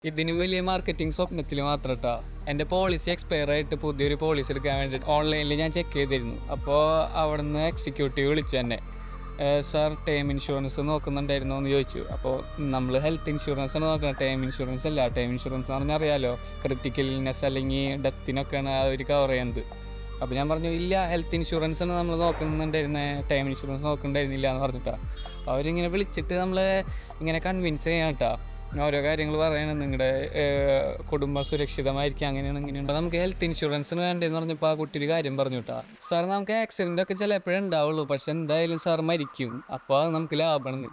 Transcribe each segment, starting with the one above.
ഇതിന് വലിയ മാർക്കറ്റിംഗ് സ്വപ്നത്തിൽ മാത്രം കേട്ടോ. എൻ്റെ പോളിസി എക്സ്പയർ ആയിട്ട് പുതിയൊരു പോളിസി എടുക്കാൻ വേണ്ടിയിട്ട് ഓൺലൈനിൽ ഞാൻ ചെക്ക് ചെയ്തിരുന്നു. അപ്പോൾ അവിടുന്ന് എക്സിക്യൂട്ടീവ് വിളിച്ചു തന്നെ, സാർ ടേം ഇൻഷുറൻസ് നോക്കുന്നുണ്ടായിരുന്നോ എന്ന് ചോദിച്ചു. അപ്പോൾ നമ്മൾ ഹെൽത്ത് ഇൻഷുറൻസ് ആണ് നോക്കുന്നത്, ടേം ഇൻഷുറൻസ് അല്ല. ടേം ഇൻഷുറൻസ് എന്ന് പറഞ്ഞാൽ അറിയാമല്ലോ, ക്രിട്ടിക്കൽ ഇൽനെസ് അല്ലെങ്കിൽ ഡെത്തിനൊക്കെയാണ് അവർ കവർ ചെയ്യുന്നത്. അപ്പോൾ ഞാൻ പറഞ്ഞു ഇല്ല, ഹെൽത്ത് ഇൻഷുറൻസ് ആണ് നമ്മൾ നോക്കുന്നുണ്ടായിരുന്നത്, ടൈം ഇൻഷുറൻസ് നോക്കുന്നുണ്ടായിരുന്നില്ല എന്ന് പറഞ്ഞിട്ടാണ്. അവരിങ്ങനെ വിളിച്ചിട്ട് നമ്മളെ ഇങ്ങനെ കൺവിൻസ് ചെയ്യാൻ കേട്ടോ, ഓരോ കാര്യങ്ങൾ പറയണം, നിങ്ങളുടെ കുടുംബം സുരക്ഷിതമായിരിക്കും, അങ്ങനെയാണ് ഇങ്ങനെയുണ്ട്. നമുക്ക് ഹെൽത്ത് ഇൻഷുറൻസിന് വേണ്ടതെന്ന് പറഞ്ഞപ്പോൾ ആ കുട്ടി ഒരു കാര്യം പറഞ്ഞു കേട്ടോ, സാർ നമുക്ക് ആക്സിഡൻ്റ് ഒക്കെ ചിലപ്പോഴേ ഉണ്ടാവുള്ളൂ, പക്ഷെ എന്തായാലും സാർ മരിക്കും, അപ്പോൾ അത് നമുക്ക് ലാഭമാണ്.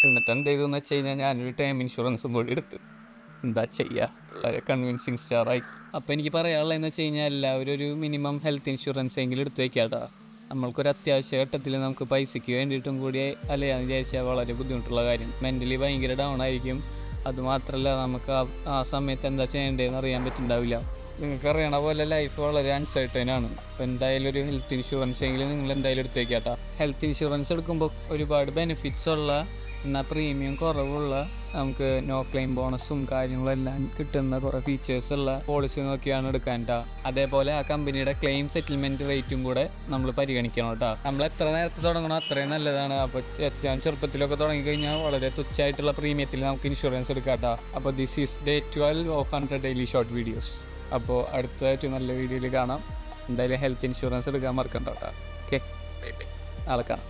എന്നിട്ട് എന്ത് ചെയ്തെന്ന് വെച്ച് കഴിഞ്ഞാൽ ഞാനൊരു ടൈം ഇൻഷുറൻസും കൂടി എടുത്തു. എന്താ ചെയ്യുക, വളരെ കൺവിൻസിങ് സ്റ്റാറായി. അപ്പോൾ എനിക്ക് പറയാനുള്ളതെന്ന് വെച്ച് കഴിഞ്ഞാൽ എല്ലാവരും ഒരു മിനിമം ഹെൽത്ത് ഇൻഷുറൻസ് എങ്കിലും എടുത്തു വയ്ക്കാട്ടോ. നമ്മൾക്കൊരു അത്യാവശ്യ ഘട്ടത്തിൽ നമുക്ക് പൈസയ്ക്ക് വേണ്ടിയിട്ടും കൂടി അല്ലയാന്ന് വിചാരിച്ചാൽ വളരെ ബുദ്ധിമുട്ടുള്ള കാര്യം. മെൻ്റലി ഭയങ്കര ഡൗൺ ആയിരിക്കും. അതുമാത്രമല്ല നമുക്ക് ആ സമയത്ത് എന്താ ചെയ്യേണ്ടതെന്ന് അറിയാൻ പറ്റുന്നുണ്ടാവില്ല. നിങ്ങൾക്ക് അറിയണ പോലെ ലൈഫ് വളരെ അൺസർട്ടൈനാണ്. അപ്പോൾ എന്തായാലും ഒരു ഹെൽത്ത് ഇൻഷുറൻസ് എങ്കിലും നിങ്ങൾ എന്തായാലും എടുത്തു വയ്ക്കാട്ടോ. ഹെൽത്ത് ഇൻഷുറൻസ് എടുക്കുമ്പോൾ ഒരുപാട് ബെനിഫിറ്റ്സ് ഉള്ള, എന്നാൽ പ്രീമിയം കുറവുള്ള, നമുക്ക് നോ ക്ലെയിം ബോണസും കാര്യങ്ങളെല്ലാം കിട്ടുന്ന കുറേ ഫീച്ചേഴ്സ് ഉള്ള പോളിസി നോക്കിയാണ് എടുക്കാൻ കേട്ടോ. അതേപോലെ ആ കമ്പനിയുടെ ക്ലെയിം സെറ്റിൽമെൻറ്റ് റേറ്റും കൂടെ നമ്മൾ പരിഗണിക്കണം കേട്ടോ. നമ്മൾ എത്ര നേരത്തെ തുടങ്ങണോ അത്രയും നല്ലതാണ്. അപ്പോൾ ഏറ്റവും ചെറുപ്പത്തിലൊക്കെ തുടങ്ങിക്കഴിഞ്ഞാൽ വളരെ തുച്ഛമായിട്ടുള്ള പ്രീമിയത്തിൽ നമുക്ക് ഇൻഷുറൻസ് എടുക്കാം കേട്ടോ. അപ്പോൾ this is day 12 of 100 daily short videos. അപ്പോൾ അടുത്തതായിട്ട് നല്ല വീഡിയോയിൽ കാണാം. എന്തായാലും ഹെൽത്ത് ഇൻഷുറൻസ് എടുക്കാൻ മറക്കണ്ട കേട്ടോ. ഓക്കെ, ബൈ ബൈ, നാളെ കാണാം.